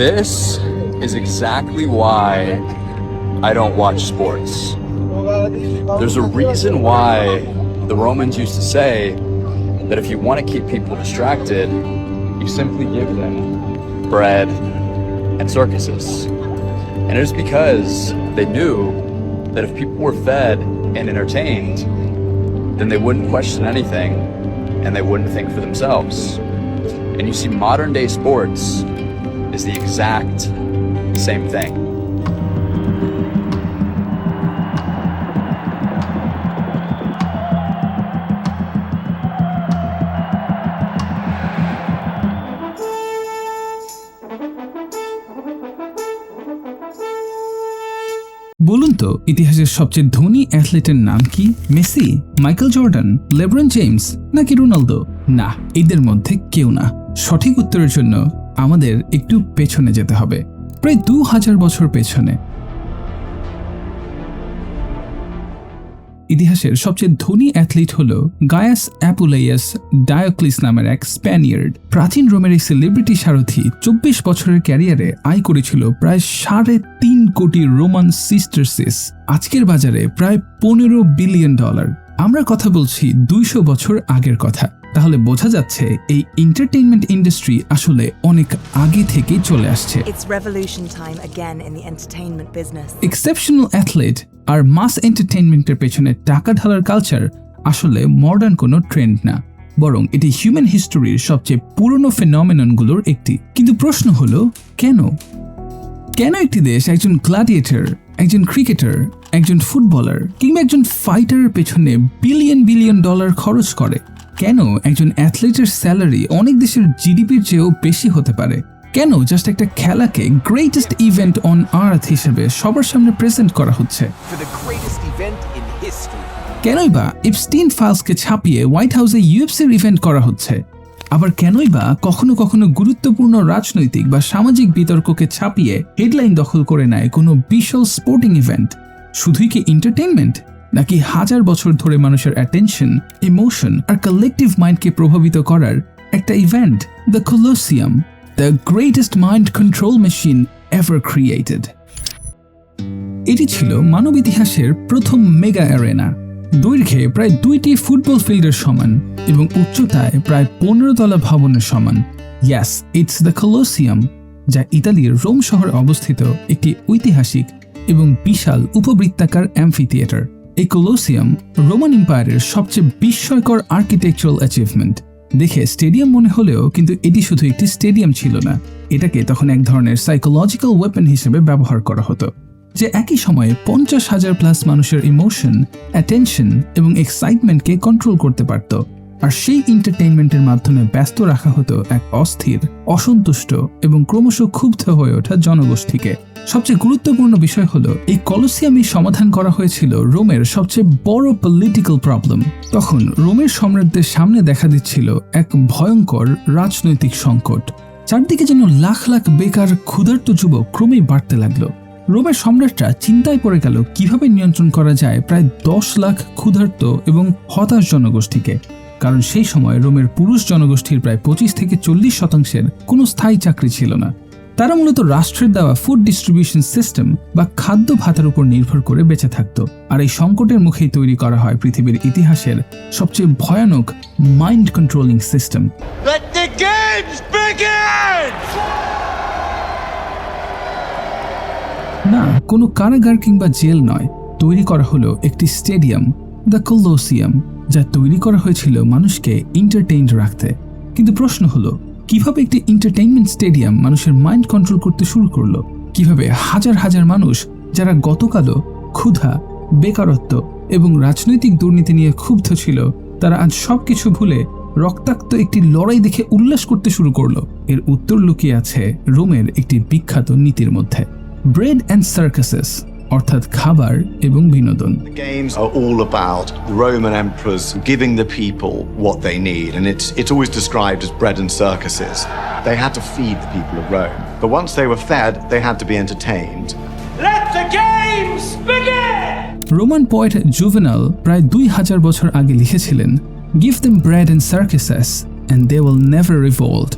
This is exactly why I don't watch sports. There's a reason why the Romans used to say that if you want to keep people distracted, you simply give them bread and circuses. And it is because they knew that if people were fed and entertained, then they wouldn't question anything and they wouldn't think for themselves. And you see, modern day sports is the exact same thing. বলুন তো ইতিহাসের সবচেয়ে ধনী অ্যাথলেটের নাম কি? Messi, Michael Jordan, LeBron James নাকি Ronaldo? না, এদের মধ্যে কেউ না। সঠিক উত্তরের জন্য আমাদের একটু পেছনে যেতে হবে, প্রায় 2000 বছর পেছনে। ইতিহাসের সবচেয়ে ধনী অ্যাথলিট হল গায়াস অ্যাপুলেয়াস ডায়োক্লিস নামের এক স্প্যানিয়ার্ড। প্রাচীন রোমের এই সেলিব্রিটি সারথি 24 বছরের ক্যারিয়ারে আয় করেছিল প্রায় 3.5 কোটি রোমান সিস্টারসিস, আজকের বাজারে প্রায় $15 বিলিয়ন। আমরা কথা বলছি 200 বছর আগের কথা। তাহলে বোঝা যাচ্ছে এই এন্টারটেইনমেন্ট ইন্ডাস্ট্রি আসলে অনেক আগে থেকেই চলে আসছে। It's revolution time again in the entertainment business. Exceptional athlete আর মাস এন্টারটেইনমেন্টের পেছনে টাকা ঢালার কালচার আসলে মডার্ন কোনো ট্রেন্ড না, বরং এটি হিউম্যান হিস্টোরির সবচেয়ে পুরনো ফেনোমেননগুলোর একটি। কিন্তু প্রশ্ন হলো কেন একটি দেশ একজন গ্ল্যাডিয়েটর, একজন ক্রিকেটার, একজন ফুটবলার কিংবা একজন ফাইটারের পেছনে বিলিয়ন ডলার খরচ করে? কেন একজন অ্যাথলেটের স্যালারি অনেক দেশের জিডিপির চেয়েও বেশি হতে পারে? কেন জাস্ট একটা খেলাকে গ্রেটেস্ট ইভেন্ট অন আর্থ হিসেবে সবার সামনে প্রেজেন্ট করা হচ্ছে? কেনই বা এপস্টিন ফাইলসকে ছাপিয়ে হোয়াইট হাউসে ইউএফসির ইভেন্ট করা হচ্ছে? আবার কেনই বা কখনো কখনো গুরুত্বপূর্ণ রাজনৈতিক বা সামাজিক বিতর্ককে ছাপিয়ে হেডলাইন দখল করে নেয় কোনো বিশাল স্পোর্টিং ইভেন্ট? শুধুই কি এন্টারটেইনমেন্ট, নাকি হাজার বছর ধরে মানুষের অ্যাটেনশন, ইমোশন আর কালেকটিভ মাইন্ডকে প্রভাবিত করার একটা event? The Colosseum, the greatest mind control machine ever created. এটি ছিল মানব ইতিহাসের প্রথম মেগা অ্যারেনা, দৈর্ঘ্যে প্রায় 2টি ফুটবল ফিল্ডের সমান এবং উচ্চতায় প্রায় 15 তলা ভবনের সমান। ইয়াস, ইটস দ্য কলোসিয়াম, যা ইতালির রোম শহরে অবস্থিত একটি ঐতিহাসিক এবং বিশাল উপবৃত্তাকার অ্যাম্ফিথিয়েটার। এই কলোসিয়াম রোমান এম্পায়ারের সবচেয়ে বিস্ময়কর আর্কিটেকচারাল অ্যাচিভমেন্ট। দেখে স্টেডিয়াম মনে হলেও কিন্তু এটি শুধু একটি স্টেডিয়াম ছিল না, এটাকে তখন এক ধরনের সাইকোলজিক্যাল ওয়েপন হিসেবে ব্যবহার করা হতো, যে একই সময়ে 50,000 প্লাস মানুষের ইমোশন, অ্যাটেনশন এবং এক্সাইটমেন্টকে কন্ট্রোল করতে পারত। আর সেই এন্টারটেইনমেন্টের মাধ্যমে ব্যস্ত রাখা হতো এক অস্থির, অসন্তুষ্ট এবং ক্রমশ ক্ষুব্ধ হয়ে ওঠা জনগোষ্ঠীকে। সবচেয়ে গুরুত্বপূর্ণ বিষয় হলো এই কলোসিয়ামে সমাধান করা হয়েছিল রোমের সবচেয়ে বড় পলিটিক্যাল প্রবলেম। তখন রোমের সম্রাটদের সামনে দেখা দিচ্ছিল এক ভয়ঙ্কর রাজনৈতিক সংকট। চারদিকে যেন লাখ লাখ বেকার ক্ষুধার্ত যুবক ক্রমেই বাড়তে লাগলো। রোমের সম্রাটরা চিন্তায় পড়ে গেল কিভাবে নিয়ন্ত্রণ করা যায় প্রায় 10 লাখ ক্ষুধার্ত এবং হতাশ জনগোষ্ঠীকে। কারণ সেই সময় রোমের পুরুষ জনগোষ্ঠীর প্রায় 25-40% কোনো স্থায়ী চাকরি ছিল না। তারা মূলত রাষ্ট্রের দেওয়া ফুড ডিস্ট্রিবিউশন সিস্টেম বা খাদ্য ভাতার উপর নির্ভর করে বেঁচে থাকত। আর এই সংকটের মুখেই তৈরি করা হয় পৃথিবীর ইতিহাসের সবচেয়ে ভয়ানক মাইন্ড কন্ট্রোলিং সিস্টেম। না, কোনো কারাগার কিংবা জেল নয়, তৈরি করা হলো একটি স্টেডিয়াম, দ্য কলোসিয়াম, যা তৈরি করা হয়েছিল মানুষকে এন্টারটেইনড রাখতে। কিন্তু প্রশ্ন হলো, কিভাবে একটি এন্টারটেইনমেন্ট স্টেডিয়াম মানুষের মাইন্ড কন্ট্রোল করতে শুরু করলো? কিভাবে হাজার হাজার মানুষ যারা গতকালও ক্ষুধা, বেকারত্ব এবং রাজনৈতিক দুর্নীতি নিয়ে ক্ষুব্ধ ছিল, তারা আজ সবকিছু ভুলে রক্তাক্ত একটি লড়াই দেখে উল্লাস করতে শুরু করলো? এর উত্তর লুকিয়ে আছে রোমের একটি বিখ্যাত নীতির মধ্যে, ব্রেড অ্যান্ড সার্কাসেস, অর্থাৎ খাবার এবং বিনোদন। The games are all about the Roman emperors giving the people what they need, and it's always described as bread and circuses. They had to feed the people of Rome, but once they were fed, they had to be entertained. Let the games begin! Roman poet juvenile প্রায় 2000 বছর আগে লিখেছিলেন, "Give them bread and circuses, and they will never revolt."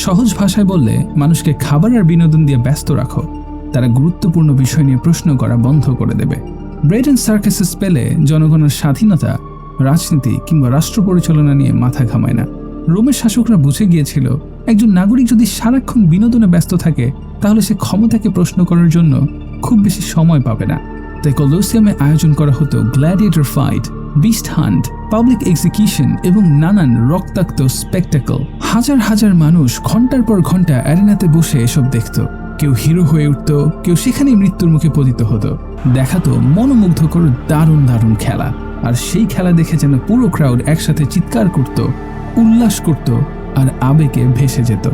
সহজ ভাষায় বললে, মানুষকে খাবার আর বিনোদন দিয়ে ব্যস্ত রাখো, তারা গুরুত্বপূর্ণ বিষয় নিয়ে প্রশ্ন করা বন্ধ করে দেবে। ব্রেড অ্যান্ড সার্কাসেস পেলে জনগণের স্বাধীনতা, রাজনীতি কিংবা রাষ্ট্র পরিচালনা নিয়ে মাথা ঘামায় না। রোমের শাসকরা বুঝে গিয়েছিল, একজন নাগরিক যদি সারাক্ষণ বিনোদনে ব্যস্ত থাকে তাহলে সে ক্ষমতাকে প্রশ্ন করার জন্য খুব বেশি সময় পাবে না। তাই কলোসিয়ামে আয়োজন করা হতো gladiator fight, beast hunt, public execution এবং নানান রক্তাক্ত স্পেকটাকল। হাজার হাজার মানুষ ঘন্টার পর ঘন্টা অ্যারেনাতে বসে এসব দেখত। কেউ হিরো হয়ে উঠত, কেউ সেখানেই মৃত্যুর মুখে পতিত হতো। দেখাতো মনোমুগ্ধকর দারুণ দারুণ খেলা, আর সেই খেলা দেখে যেন পুরো ক্রাউড একসাথে চিৎকার করত, উল্লাস করত আর আবেগে ভেসে যেত।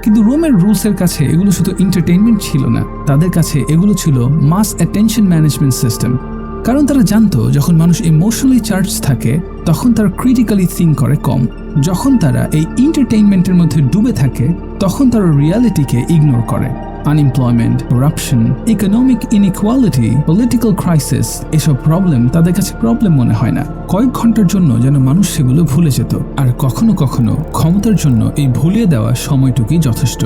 কিন্তু রোমের রুলসের কাছে এগুলো শুধু এন্টারটেইনমেন্ট ছিল না, তাদের কাছে এগুলো ছিল মাস অ্যাটেনশন ম্যানেজমেন্ট সিস্টেম। কারণ তারা জানতো যখন মানুষ ইমোশনালি চার্জ থাকে তখন তারা ক্রিটিক্যালি থিঙ্ক করে কম। যখন তারা এই এন্টারটেইনমেন্টের মধ্যে ডুবে থাকে তখন তারা রিয়ালিটিকে ইগনোর করে। Unemployment, corruption, economic inequality, political crisis, এসব প্রবলেম তাদের কাছে প্রবলেম মনে হয় না। কয়েক ঘন্টার জন্য যেন মানুষ সেগুলো ভুলে যেত, আর কখনো কখনো ক্ষমতার জন্য এই ভুলিয়ে দেওয়া সময়টুকুই যথেষ্ট।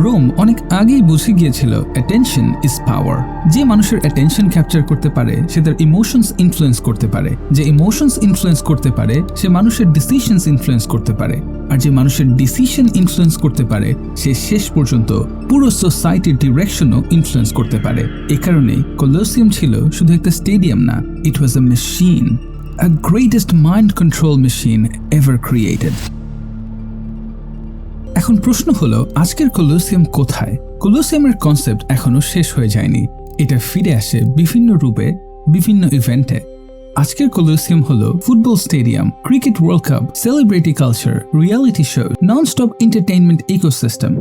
রোম অনেক আগেই বুঝে গিয়েছিল অ্যাটেনশন ইজ পাওয়ার। যে মানুষের অ্যাটেনশন ক্যাপচার করতে পারে সে তার ইমোশনস ইনফ্লুয়েন্স করতে পারে, যে ইমোশনস ইনফ্লুয়েন্স করতে পারে সে মানুষের ডিসিশনস ইনফ্লুয়েন্স করতে পারে, আর যে মানুষের ডিসিশন ইনফ্লুয়েন্স করতে পারে সে শেষ পর্যন্ত পুরো সোসাইটির ডিরেকশনও ইনফ্লুয়েন্স করতে পারে। এ কারণেই কলোসিয়াম ছিল শুধু একটা স্টেডিয়াম না, it was a machine, a greatest mind control machine ever created. এখন প্রশ্ন হলো, আজকের কলোসিয়াম কোথায়? কলোসিয়ামের কনসেপ্ট এখনো শেষ হয়ে যায়নি, এটা ফিরে আসে বিভিন্ন রূপে, বিভিন্ন ইভেন্টে। আজকের কলোসিয়াম হলো football stadium, cricket world cup, celebrity culture, reality show, non stop entertainment ecosystem,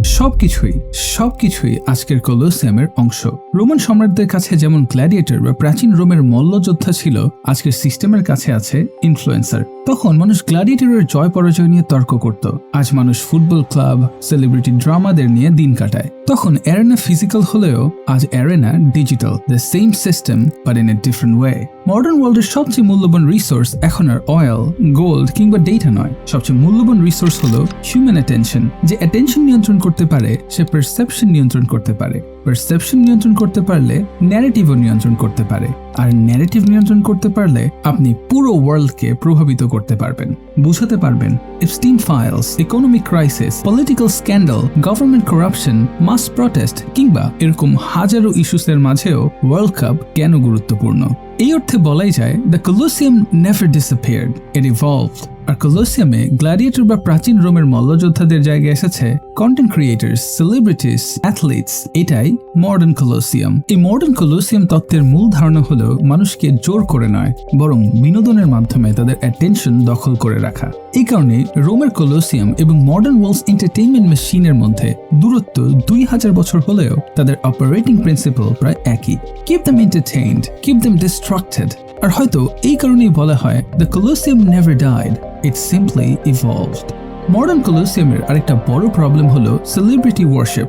সবকিছুই আজকের কলোসিয়ামের অংশ। রোমান সম্রাটদের কাছে যেমন গ্ল্যাডিয়েটর বা প্রাচীন রোমের মল্লযোদ্ধা ছিল, আজকের সিস্টেমের কাছে আছে ইনফ্লুয়েন্সার। তখন মানুষ গ্ল্যাডিয়েটরের জয় পরাজয় নিয়ে তর্ক করত, আজ মানুষ ফুটবল ক্লাব, সেলিব্রিটি ড্রামাদের নিয়ে দিন কাটায়। তখন অ্যারেনা ফিজিক্যাল হলেও আজ arena digital, the same system but in a different way. Modern ওয়ার্ল্ডের সবচেয়ে মূল্যবান রিসোর্স এখন আর অয়েল, গোল্ড কিংবা ডেটা নয়, সবচেয়ে মূল্যবান রিসোর্স হলো হিউম্যান অ্যাটেনশন। যে অ্যাটেনশন নিয়ন্ত্রণ করতে পারে সে পারসেপশন নিয়ন্ত্রণ করতে পারে, পারসেপশন নিয়ন্ত্রণ করতে পারলে ন্যারেটিভও নিয়ন্ত্রণ করতে পারে, আর ন্যারেটিভ নিয়ন্ত্রণ করতে পারলে আপনি পুরো ওয়ার্ল্ডকে প্রভাবিত করতে পারবেন, বুঝাতে পারবেন। Epstein files, economic crisis, political scandal, government corruption, mass protest কিংবা এরকম হাজারো ইস্যুসের মাঝেও ওয়ার্ল্ড কাপ কেন গুরুত্বপূর্ণ? এই অর্থে বলাই যায়, the Colosseum never disappeared, it evolved. আর কলোসিয়ামে গ্ল্যাডিয়েটর বা প্রাচীন রোমের মল্লযোদ্ধাদের জায়গায় এসেছে কন্টেন্ট ক্রিয়েটার্স, সেলিব্রিটিস, অ্যাথলিটস। এটাই মডার্ন কলোসিয়াম। এই মডার্ন কলোসিয়াম তত্ত্বের মূল ধারণা হলো মানুষকে জোর করে নয়, বরং বিনোদনের মাধ্যমে তাদের অ্যাটেনশন দখল করে রাখা। এই কারণে রোমের কলোসিয়াম এবং মডার্ন ওয়ার্ল্ডস এন্টারটেইনমেন্ট মেশিনের মধ্যে দূরত্ব 2000 বছর হলেও তাদের অপারেটিং প্রিন্সিপাল প্রায় একই। Keep them entertained, keep them distracted. আর হয়তো এই কারণেই বলা হয়, the Colosseum never died, it simply evolved. Modern কলোসিয়ামের আরেকটা বড় প্রবলেম হলো সেলিব্রিটি ওয়ার্শিপ।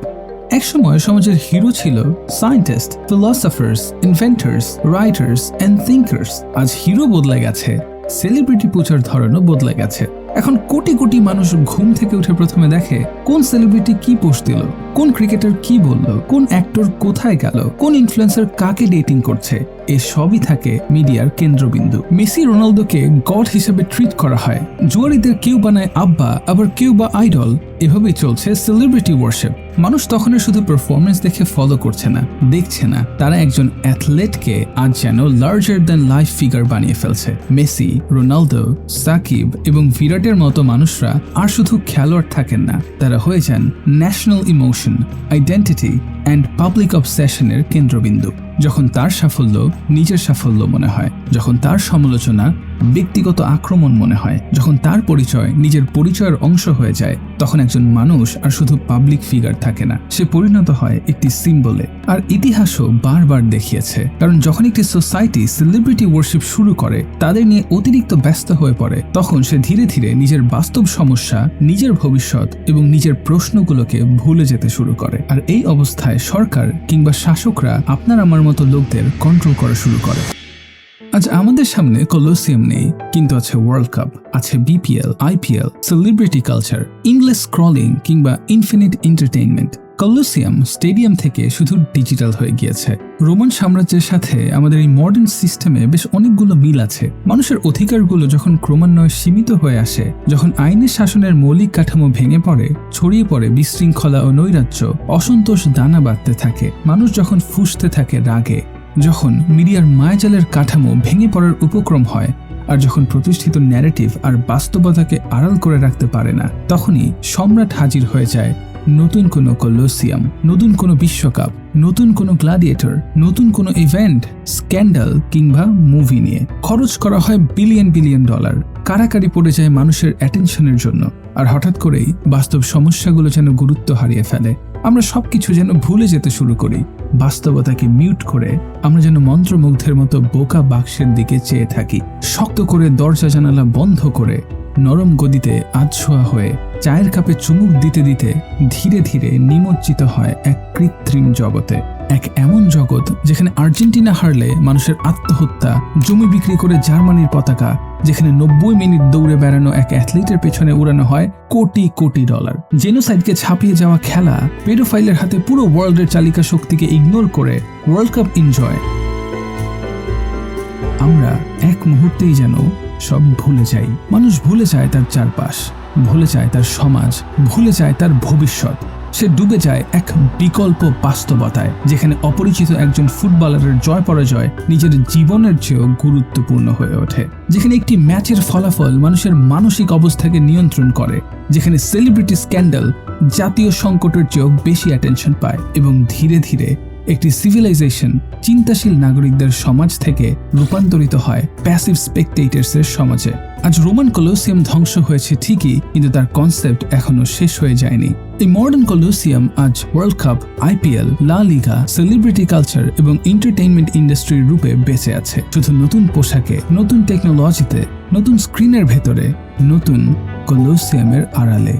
একসময় সমাজের হিরো ছিল scientist, philosophers, inventors, writers and thinkers. আজ হিরো বদলে গেছে, সেলিব্রিটি পূজার ধরনও বদলে গেছে। এখন কোটি কোটি মানুষ ঘুম থেকে উঠে প্রথমে দেখে কোন সেলিব্রিটি কি পোস্ট দিল, কোন ক্রিকেটার কি বলল, কোন অ্যাক্টর কোথায় গেল, কোন ইনফ্লুয়েন্সার কাকে ডেটিং করছে। এসবই থাকে মিডিয়ার কেন্দ্রবিন্দু। মেসি, রোনালদোকে গড হিসেবে ট্রিট করা হয়, জুয়ারিদের কেউ বানায় আব্বা, আবার কেউ বা আইডল। এভাবেই চলছে সেলিব্রিটি ওয়ার্শিপ। মানুষ তখন শুধু পারফরমেন্স দেখে ফলো করছে না, দেখছে না, তারা একজন অ্যাথলেটকে আজ যেন লার্জার দ্যান লাইফ ফিগার বানিয়ে ফেলছে। মেসি, রোনালদো, সাকিব এবং বিরাটের মতো মানুষরা আর শুধু খেলোয়াড় থাকেন না, তারা হয়ে যান national emotion, identity and public অবসেশনের কেন্দ্রবিন্দু। যখন তার সাফল্য নিজের সাফল্য মনে হয়, যখন তার সমালোচনা ব্যক্তিগত আক্রমণ মনে হয়, যখন তার পরিচয় নিজের পরিচয়ের অংশ হয়ে যায়, তখন একজন মানুষ আর শুধু পাবলিক ফিগার থাকে না, সে পরিণত হয় একটি সিম্বলে। আর ইতিহাসও বারবার দেখিয়েছে, কারণ যখন একটি সোসাইটি সেলিব্রিটি ওয়ার্শিপ শুরু করে, তাদের নিয়ে অতিরিক্ত ব্যস্ত হয়ে পড়ে, তখন সে ধীরে ধীরে নিজের বাস্তব সমস্যা, নিজের ভবিষ্যৎ এবং নিজের প্রশ্নগুলোকে ভুলে যেতে শুরু করে। আর এই অবস্থায় সরকার কিংবা শাসকরা আপনার আমার মতো লোকদের কন্ট্রোল করা শুরু করে। আজ আমাদের সামনে কলোসিয়াম নেই, কিন্তু আছে ওয়ার্ল্ড কাপ, আছে BPL, IPL, celebrity culture, English scrolling কিংবা ইনফিনিট এন্টারটেইনমেন্ট। কলোসিয়াম স্টেডিয়াম থেকে শুধু ডিজিটাল হয়ে গিয়েছে। রোমান সাম্রাজ্যের সাথে আমাদের এই মডার্ন সিস্টেমে বেশ অনেকগুলো মিল আছে। মানুষের অধিকারগুলো যখন ক্রমান্বয়ে সীমিত হয়ে আসে, যখন আইনের শাসনের মৌলিক কাঠামো ভেঙে পড়ে, ছড়িয়ে পড়ে বিশৃঙ্খলা ও নৈরাজ্য, অসন্তোষ দানা বাঁধতে থাকে, মানুষ যখন ফুঁসতে থাকে রাগে, যখন মিডিয়ার মায়াজালের কাঠামো ভেঙে পড়ার উপক্রম হয়, আর যখন প্রতিষ্ঠিত ন্যারেটিভ আর বাস্তবতাকে আড়াল করে রাখতে পারে না, তখনই সম্রাট হাজির হয়ে যায় নতুন কোনো কলোসিয়াম, নতুন কোনো বিশ্বকাপ, নতুন কোনো গ্ল্যাডিয়েটর, নতুন কোনো ইভেন্ট, স্ক্যান্ডাল কিংবা মুভি নিয়ে। খরচ করা হয় বিলিয়ন বিলিয়ন ডলার, কারাকারি পড়ে যায় মানুষের অ্যাটেনশনের জন্য, আর হঠাৎ করেই বাস্তব সমস্যাগুলো যেন গুরুত্ব হারিয়ে ফেলে। আমরা সবকিছু যেন ভুলে যেতে শুরু করি, বাস্তবতাকে মিউট করে আমরা যেন মন্ত্রমুগ্ধের মতো বোকা বাক্সের দিকে চেয়ে থাকি। শক্ত করে দরজা জানালা বন্ধ করে নরম গদিতে আধশোয়া হয়ে চায়ের কাপে চুমুক দিতে দিতে ধীরে ধীরে নিমজ্জিত হয় এক কৃত্রিম জগতে। এক এমন জগৎ যেখানে আর্জেন্টিনা হারলে মানুষের আত্মহত্যা, জমি বিক্রি করে জার্মানির পতাকা, যেখানে 90 মিনিট দৌড়ে বেড়ানো এক অ্যাথলিটের পেছনে উড়ানো হয় কোটি কোটি ডলার, জেনোসাইডকে ছাপিয়ে যাওয়া খেলা, পেডোফাইলের হাতে পুরো ওয়ার্ল্ডের চালিকা শক্তিকে ইগনোর করে ওয়ার্ল্ড কাপ এনজয়। আমরা এক মুহূর্তেই যেন সব ভুলে যাই। মানুষ ভুলে যায় তার চারপাশ, ভুলে যায় তার সমাজ, ভুলে যায় তার ভবিষ্যৎ। সে ডুবে যায় এক বিকল্প বাস্তবতায়, যেখানে অপরিচিত একজন ফুটবলারের জয় পরাজয় নিজের জীবনের চেয়েও গুরুত্বপূর্ণ হয়ে ওঠে, যেখানে একটি ম্যাচের ফলাফল মানুষের মানসিক অবস্থাকে নিয়ন্ত্রণ করে, যেখানে সেলিব্রিটি স্ক্যান্ডাল জাতীয় সংকটের চেয়েও বেশি অ্যাটেনশন পায়, এবং ধীরে ধীরে একটি সিভিলাইজেশন চিন্তাশীল নাগরিকদের সমাজ থেকে রূপান্তরিত হয় প্যাসিভ স্পেকটেটরসের সমাজে। আজ রোমান কলোসিয়াম ধ্বংস হয়েছে ঠিকই, কিন্তু তার কনসেপ্ট এখনো শেষ হয়ে যায়নি। এই মডার্ন কলোসিয়াম আজ ওয়ার্ল্ড কাপ, আইপিএল, লা লিগা, সেলিব্রিটি কালচার এবং এন্টারটেইনমেন্ট ইন্ডাস্ট্রির রূপে বেঁচে আছে, শুধু নতুন পোশাকে, নতুন টেকনোলজিতে, নতুন স্ক্রিনের ভেতরে, নতুন কলোসিয়ামের আড়ালে।